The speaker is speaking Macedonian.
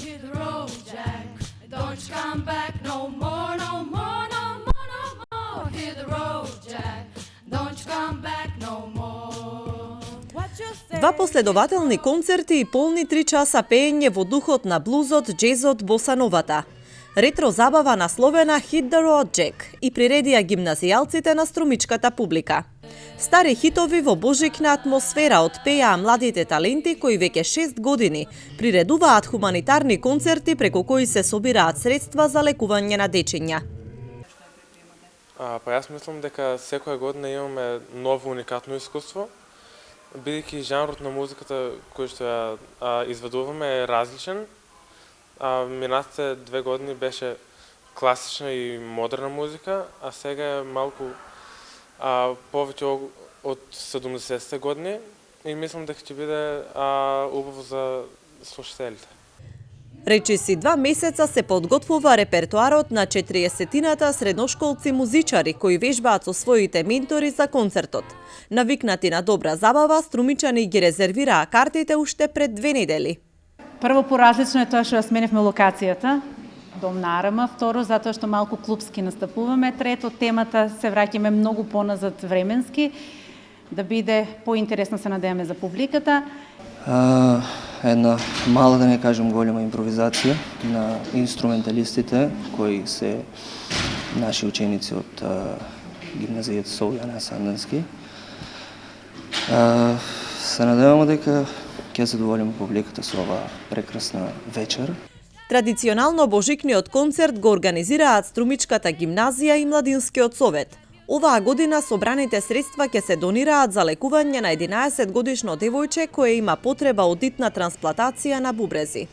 hit the road, Jack. Don't you come back no more, no more, no more, no more. Hit the road, Jack. Don't you come back no more. Два последователни концерти и полни 3 часа пеење во духот на блузот, џезот, босановата. Ретро забава насловена Hit the Road Jack и приредија гимназијалците на струмичката публика. Стари хитови во божикна атмосфера отпеаа младите таленти кои веќе 6 години приредуваат хуманитарни концерти преку кои се собираат средства за лекување на дечиња. Па јас мислам дека секоја година имаме ново уникатно искуство, бидејќи жанрот на музиката кој што ја изведуваме е различен. Минатите 2 години беше класична и модерна музика, а сега е малку повеќе од 70-те години и мислам дека ќе биде убаво за слушателите. Речиси 2 месеца се подготвува репертоарот на 40-тината средношколци музичари кои вежбаат со своите ментори за концертот. Навикнати на добра забава, струмичани ги резервираа картите уште пред 2 недели. Прво, поразлично е тоа што ја сменевме локацијата, Дом на Арама. Второ, затоа што малку клубски настапуваме. Трето, темата се враќаме многу поназад временски, да биде поинтересно, се надеваме, за публиката. Една мала, да не кажем голема импровизација на инструменталистите, кои се наши ученици од гимназијата Солјана Сандански. Се надеваме дека ќе задоволиме публиката со оваа прекрасна вечер. Традиционално божикниот концерт го организираат Струмичката гимназија и Младинскиот совет. Оваа година собраните средства ќе се донираат за лекување на 11 годишно девојче кое има потреба од дитна трансплантација на бубрези.